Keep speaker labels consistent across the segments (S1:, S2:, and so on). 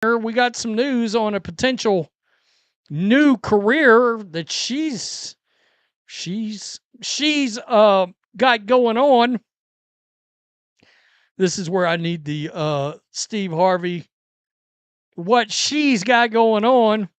S1: We got some news on a potential new career that she's got going on. This is where I need the Steve Harvey, what she's got going on.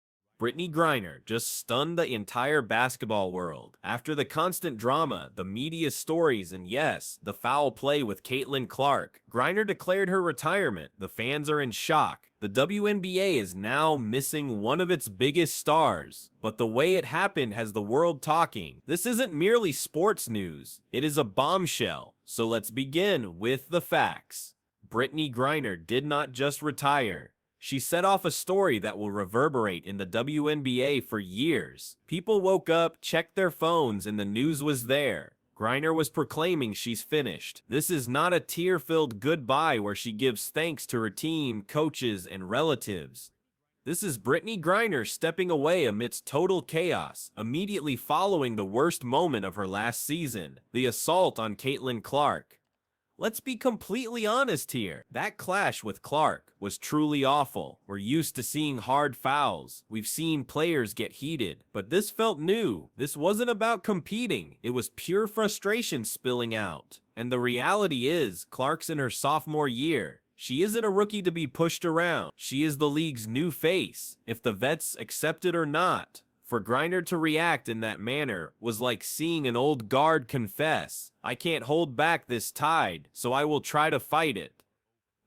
S2: Brittney Griner just stunned the entire basketball world. After the constant drama, the media stories, and yes, the foul play with Caitlin Clark, Griner declared her retirement. The fans are in shock. The WNBA is now missing one of its biggest stars. But the way it happened has the world talking. This isn't merely sports news. It is a bombshell. So let's begin with the facts. Brittney Griner did not just retire. She set off a story that will reverberate in the WNBA for years. People woke up, checked their phones, and the news was there. Griner was proclaiming she's finished. This is not a tear-filled goodbye where she gives thanks to her team, coaches, and relatives. This is Brittney Griner stepping away amidst total chaos, immediately following the worst moment of her last season, the assault on Caitlin Clark. Let's be completely honest here. That clash with Clark was truly awful. We're used to seeing hard fouls. We've seen players get heated. But this felt new. This wasn't about competing. It was pure frustration spilling out. And the reality is, Clark's in her sophomore year. She isn't a rookie to be pushed around. She is the league's new face, if the vets accept it or not. For Griner to react in that manner was like seeing an old guard confess, "I can't hold back this tide, so I will try to fight it."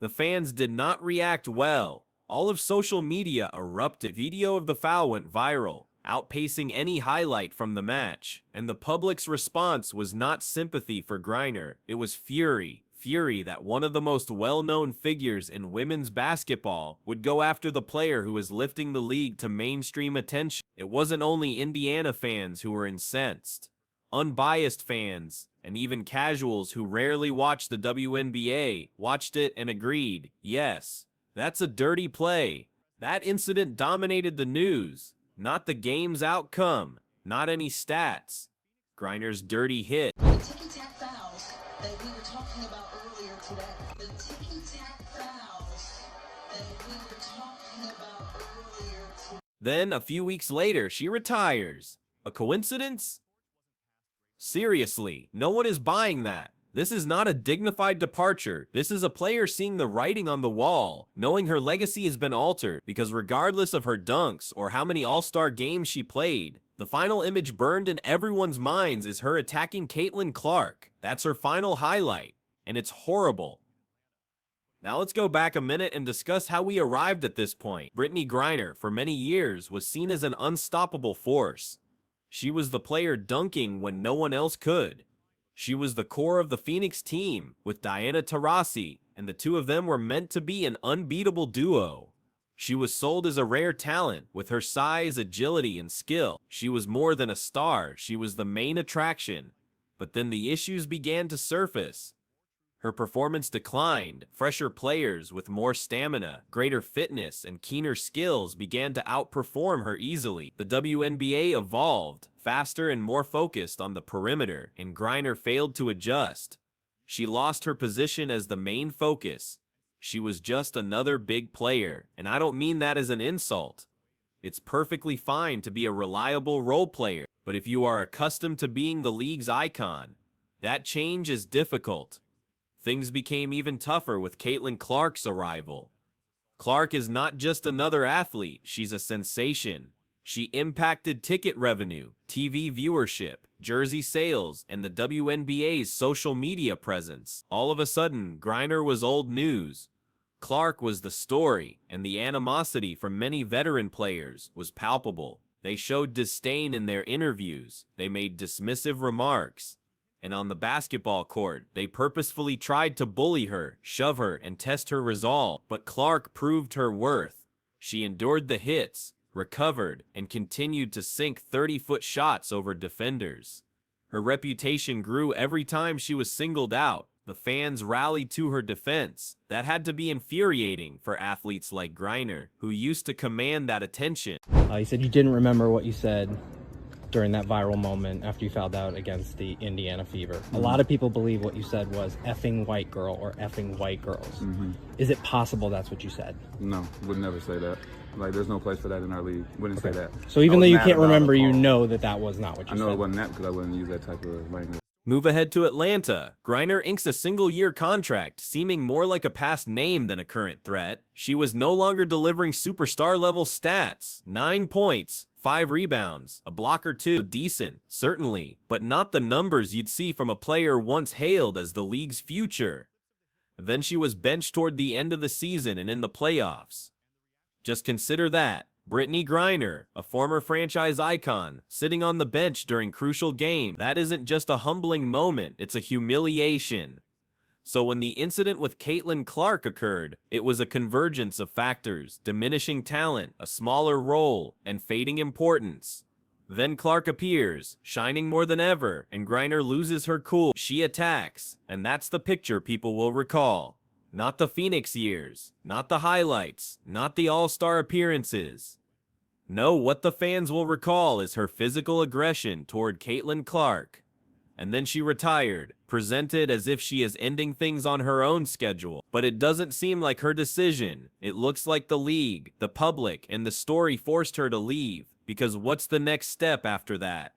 S2: The fans did not react well. All of social media erupted. Video of the foul went viral, outpacing any highlight from the match. And the public's response was not sympathy for Griner, it was fury. Fury that one of the most well-known figures in women's basketball would go after the player who was lifting the league to mainstream attention. It wasn't only Indiana fans who were incensed. Unbiased fans, and even casuals who rarely watch the WNBA, watched it and agreed, yes, that's a dirty play. That incident dominated the news, not the game's outcome, not any stats. Griner's dirty hit.
S3: The ticky-tack fouls that we were talking about earlier today. The ticky-tack fouls that we were talking about earlier today.
S2: Then, a few weeks later, she retires. A coincidence? Seriously, no one is buying that. This is not a dignified departure. This is a player seeing the writing on the wall, knowing her legacy has been altered, because regardless of her dunks or how many all-star games she played, the final image burned in everyone's minds is her attacking Caitlin Clark. That's her final highlight, and it's horrible. Now let's go back a minute and discuss how we arrived at this point. Brittney Griner, for many years, was seen as an unstoppable force. She was the player dunking when no one else could. She was the core of the Phoenix team, with Diana Taurasi, and the two of them were meant to be an unbeatable duo. She was sold as a rare talent, with her size, agility, and skill. She was more than a star, she was the main attraction. But then the issues began to surface. Her performance declined. Fresher players with more stamina, greater fitness, and keener skills began to outperform her easily. The WNBA evolved, faster and more focused on the perimeter, and Griner failed to adjust. She lost her position as the main focus. She was just another big player, and I don't mean that as an insult. It's perfectly fine to be a reliable role player, but if you are accustomed to being the league's icon, that change is difficult. Things became even tougher with Caitlin Clark's arrival. Clark is not just another athlete, she's a sensation. She impacted ticket revenue, TV viewership, jersey sales, and the WNBA's social media presence. All of a sudden, Griner was old news. Clark was the story, and the animosity from many veteran players was palpable. They showed disdain in their interviews. They made dismissive remarks. And on the basketball court, they purposefully tried to bully her, shove her, and test her resolve. But Clark proved her worth. She endured the hits, recovered, and continued to sink 30-foot shots over defenders. Her reputation grew every time she was singled out. The fans rallied to her defense. That had to be infuriating for athletes like Griner, who used to command that attention.
S4: You said you didn't remember what you said during that viral moment after you fouled out against the Indiana Fever. A lot of people believe what you said was effing white girl or effing white girls. Is it possible that's what you said?
S5: No, would never say that. Like, there's no place for that in our league. Wouldn't say that.
S4: So even though you can't remember, you know that was not what you
S5: I
S4: said.
S5: know it wasn't that because I wouldn't use that type of language.
S2: Move ahead to Atlanta. Griner inks a single-year contract, seeming more like a past name than a current threat. She was no longer delivering superstar-level stats. 9 points, 5 rebounds, a block or 2. Decent, certainly, but not the numbers you'd see from a player once hailed as the league's future. Then she was benched toward the end of the season and in the playoffs. Just consider that. Brittney Griner, a former franchise icon, sitting on the bench during crucial games. That isn't just a humbling moment, it's a humiliation. So when the incident with Caitlin Clark occurred, it was a convergence of factors: diminishing talent, a smaller role, and fading importance. Then Clark appears, shining more than ever, and Griner loses her cool. She attacks, and that's the picture people will recall. Not the Phoenix years, not the highlights, not the all-star appearances. No, what the fans will recall is her physical aggression toward Caitlin Clark. And then she retired, presented as if she is ending things on her own schedule. But it doesn't seem like her decision. It looks like the league, the public, and the story forced her to leave. Because what's the next step after that?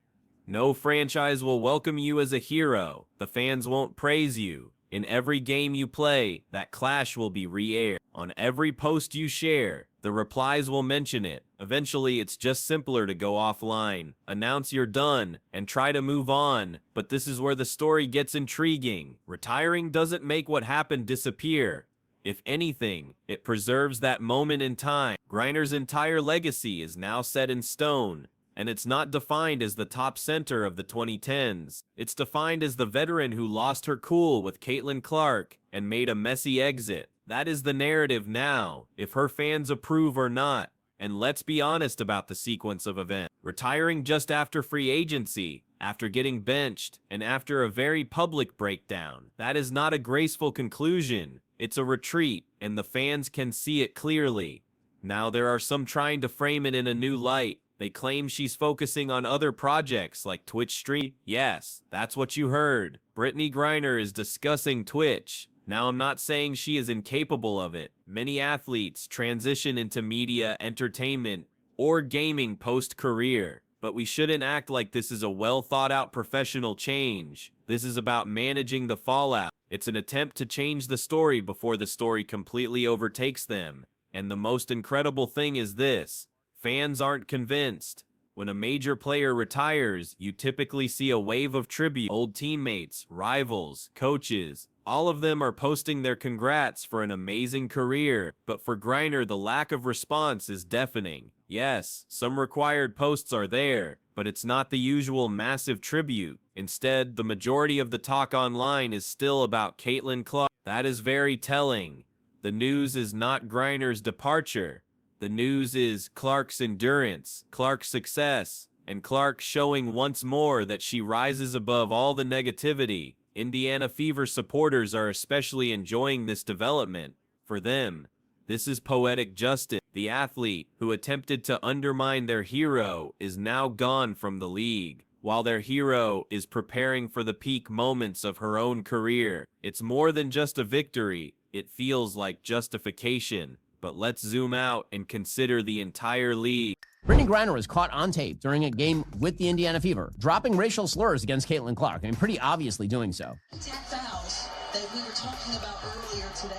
S2: No franchise will welcome you as a hero. The fans won't praise you. In every game you play, that clash will be re-aired. On every post you share, the replies will mention it. Eventually, it's just simpler to go offline, announce you're done, and try to move on. But this is where the story gets intriguing. Retiring doesn't make what happened disappear. If anything, it preserves that moment in time. Griner's entire legacy is now set in stone. And it's not defined as the top center of the 2010s. It's defined as the veteran who lost her cool with Caitlin Clark and made a messy exit. That is the narrative now, if her fans approve or not. And let's be honest about the sequence of events. Retiring just after free agency, after getting benched, and after a very public breakdown. That is not a graceful conclusion. It's a retreat, and the fans can see it clearly. Now there are some trying to frame it in a new light. They claim she's focusing on other projects like Twitch stream. Yes, that's what you heard. Brittney Griner is discussing Twitch. Now, I'm not saying she is incapable of it. Many athletes transition into media, entertainment, or gaming post-career. But we shouldn't act like this is a well-thought-out professional change. This is about managing the fallout. It's an attempt to change the story before the story completely overtakes them. And the most incredible thing is this. Fans aren't convinced. When a major player retires, you typically see a wave of tribute. Old teammates, rivals, coaches, all of them are posting their congrats for an amazing career. But for Griner, the lack of response is deafening. Yes, some required posts are there, but it's not the usual massive tribute. Instead, the majority of the talk online is still about Caitlin Clark. That is very telling. The news is not Griner's departure. The news is Clark's endurance, Clark's success, and Clark showing once more that she rises above all the negativity. Indiana Fever supporters are especially enjoying this development. For them, this is poetic justice. The athlete who attempted to undermine their hero is now gone from the league, while their hero is preparing for the peak moments of her own career. It's more than just a victory. It feels like justification. But let's zoom out and consider the entire league.
S6: Brittney Griner was caught on tape during a game with the Indiana Fever, dropping racial slurs against Caitlin Clark, and pretty obviously doing so.
S3: Tech fouls that we were talking about earlier today.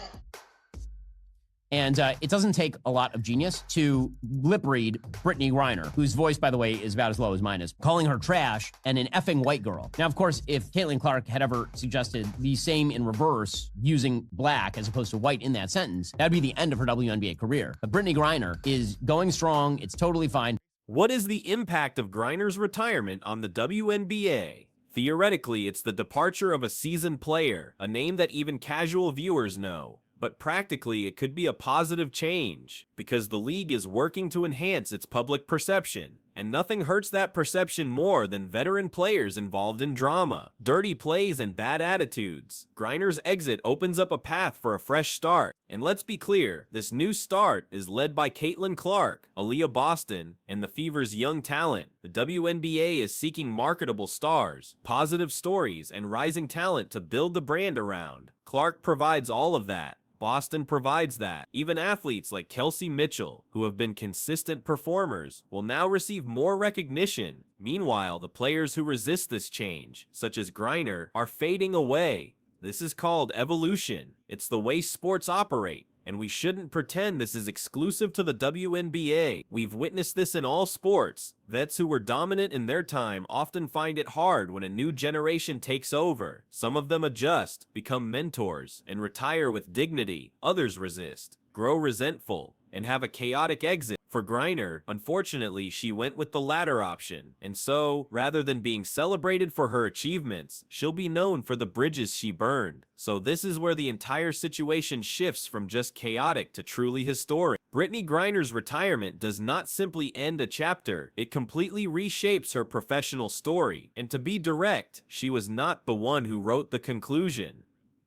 S6: And it doesn't take a lot of genius to lip read Brittney Griner, whose voice, by the way, is about as low as mine is, calling her trash and an effing white girl. Now, of course, if Caitlin Clark had ever suggested the same in reverse, using black as opposed to white in that sentence, that'd be the end of her WNBA career. But Brittney Griner is going strong. It's totally fine.
S2: What is the impact of Griner's retirement on the WNBA? Theoretically, it's the departure of a seasoned player, a name that even casual viewers know. But practically, it could be a positive change, because the league is working to enhance its public perception. And nothing hurts that perception more than veteran players involved in drama, dirty plays, and bad attitudes. Griner's exit opens up a path for a fresh start. And let's be clear, this new start is led by Caitlin Clark, Aaliyah Boston, and the Fever's young talent. The WNBA is seeking marketable stars, positive stories, and rising talent to build the brand around. Clark provides all of that. Boston provides that. Even athletes like Kelsey Mitchell, who have been consistent performers, will now receive more recognition. Meanwhile, the players who resist this change, such as Griner, are fading away. This is called evolution. It's the way sports operate. And we shouldn't pretend this is exclusive to the WNBA. We've witnessed this in all sports. Vets who were dominant in their time often find it hard when a new generation takes over. Some of them adjust, become mentors, and retire with dignity. Others resist, grow resentful, and have a chaotic exit. For Griner, unfortunately, she went with the latter option. And so, rather than being celebrated for her achievements, she'll be known for the bridges she burned. So this is where the entire situation shifts from just chaotic to truly historic. Brittney Griner's retirement does not simply end a chapter, it completely reshapes her professional story. And to be direct, she was not the one who wrote the conclusion.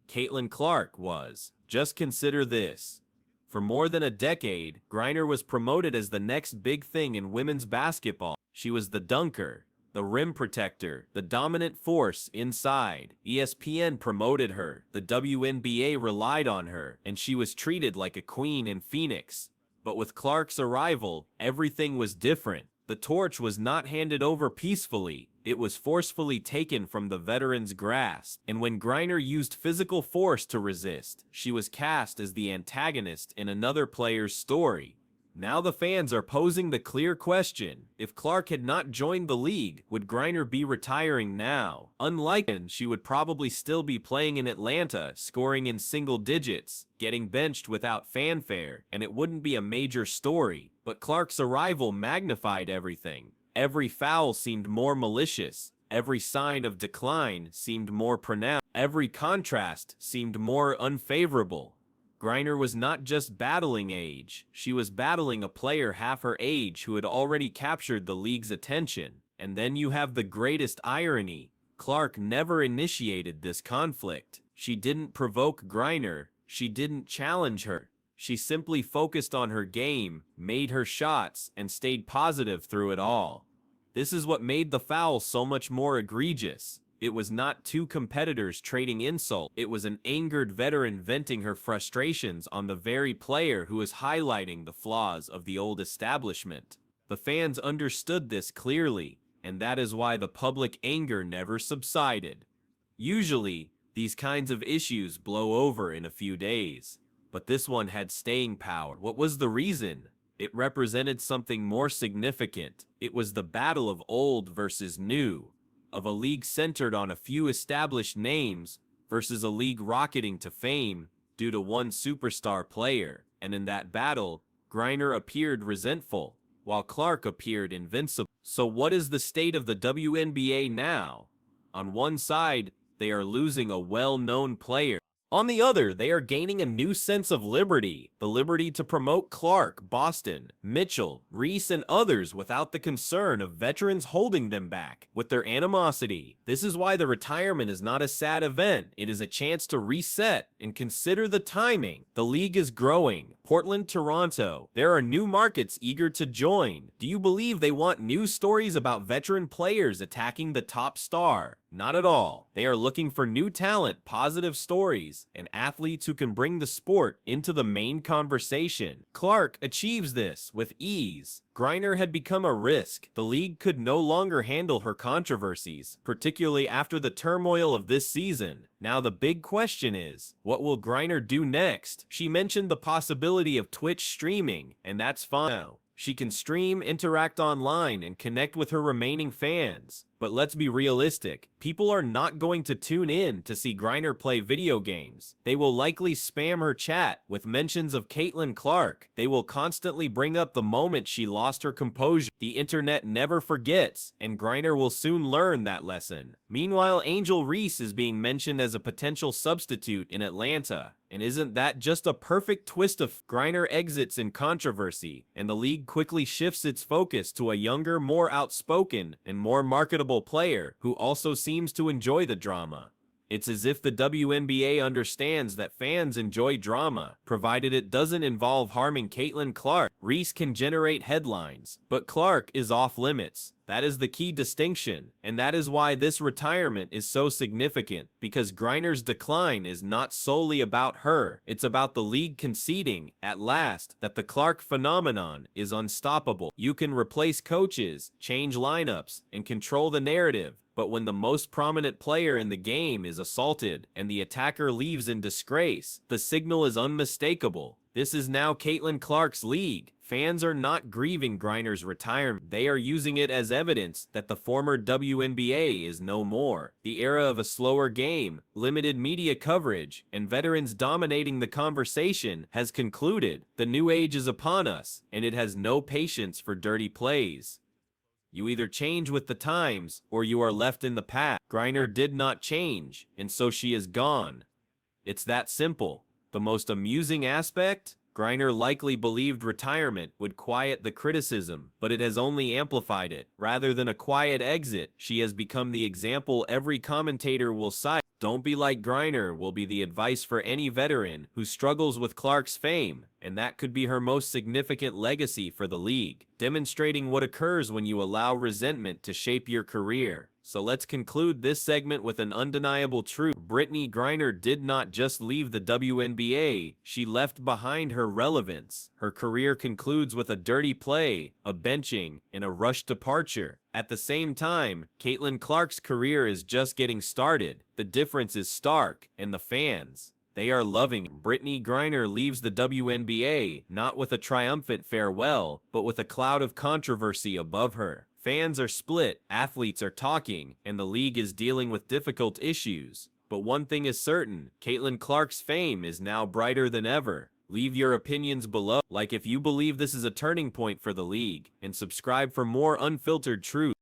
S2: Caitlin Clark was. Just consider this. For more than a decade, Griner was promoted as the next big thing in women's basketball. She was the dunker, the rim protector, the dominant force inside. ESPN promoted her, the WNBA relied on her, and she was treated like a queen in Phoenix. But with Clark's arrival, everything was different. The torch was not handed over peacefully. It was forcefully taken from the veteran's grasp. And when Griner used physical force to resist, she was cast as the antagonist in another player's story. Now the fans are posing the clear question. If Clark had not joined the league, would Griner be retiring now? Unlikely, she would probably still be playing in Atlanta, scoring in single digits, getting benched without fanfare, and it wouldn't be a major story. But Clark's arrival magnified everything. Every foul seemed more malicious. Every sign of decline seemed more pronounced. Every contrast seemed more unfavorable. Griner was not just battling age, she was battling a player half her age who had already captured the league's attention. And then you have the greatest irony. Clark never initiated this conflict. She didn't provoke Griner, she didn't challenge her. She simply focused on her game, made her shots, and stayed positive through it all. This is what made the foul so much more egregious. It was not two competitors trading insult. It was an angered veteran venting her frustrations on the very player who was highlighting the flaws of the old establishment. The fans understood this clearly, and that is why the public anger never subsided. Usually, these kinds of issues blow over in a few days, but this one had staying power. What was the reason? It represented something more significant. It was the battle of old versus new, of a league centered on a few established names versus a league rocketing to fame due to one superstar player. And in that battle, Griner appeared resentful, while Clark appeared invincible. So what is the state of the WNBA now? On one side, they are losing a well-known player. On the other, they are gaining a new sense of liberty, the liberty to promote Clark, Boston, Mitchell, Reese, and others without the concern of veterans holding them back with their animosity. This is why the retirement is not a sad event. It is a chance to reset and consider the timing. The league is growing. Portland, Toronto. There are new markets eager to join. Do you believe they want news stories about veteran players attacking the top star? Not at all. They are looking for new talent, positive stories, and athletes who can bring the sport into the main conversation. Clark achieves this with ease. Griner had become a risk. The league could no longer handle her controversies, particularly after the turmoil of this season. Now the big question is, what will Griner do next? She mentioned the possibility of Twitch streaming, and that's fine. She can stream, interact online, and connect with her remaining fans. But let's be realistic. People are not going to tune in to see Griner play video games. They will likely spam her chat with mentions of Caitlin Clark. They will constantly bring up the moment she lost her composure. The internet never forgets, and Griner will soon learn that lesson. Meanwhile, Angel Reese is being mentioned as a potential substitute in Atlanta. And isn't that just a perfect twist of Griner exits in controversy, and the league quickly shifts its focus to a younger, more outspoken, and more marketable player who also seems to enjoy the drama. It's as if the WNBA understands that fans enjoy drama, provided it doesn't involve harming Caitlin Clark. Reese can generate headlines, but Clark is off limits. That is the key distinction, and that is why this retirement is so significant, because Griner's decline is not solely about her. It's about the league conceding, at last, that the Clark phenomenon is unstoppable. You can replace coaches, change lineups, and control the narrative, but when the most prominent player in the game is assaulted and the attacker leaves in disgrace, the signal is unmistakable. This is now Caitlin Clark's league. Fans are not grieving Griner's retirement. They are using it as evidence that the former WNBA is no more. The era of a slower game, limited media coverage, and veterans dominating the conversation has concluded. The new age is upon us, and it has no patience for dirty plays. You either change with the times, or you are left in the past. Griner did not change, and so she is gone. It's that simple. The most amusing aspect? Griner likely believed retirement would quiet the criticism, but it has only amplified it. Rather than a quiet exit, she has become the example every commentator will cite. Don't be like Griner will be the advice for any veteran who struggles with Clark's fame, and that could be her most significant legacy for the league, demonstrating what occurs when you allow resentment to shape your career. So let's conclude this segment with an undeniable truth. Brittney Griner did not just leave the WNBA, she left behind her relevance. Her career concludes with a dirty play, a benching, and a rushed departure. At the same time, Caitlin Clark's career is just getting started. The difference is stark, and the fans, they are loving. Brittney Griner leaves the WNBA, not with a triumphant farewell, but with a cloud of controversy above her. Fans are split, athletes are talking, and the league is dealing with difficult issues. But one thing is certain, Caitlin Clark's fame is now brighter than ever. Leave your opinions below, like if you believe this is a turning point for the league, and subscribe for more unfiltered truth.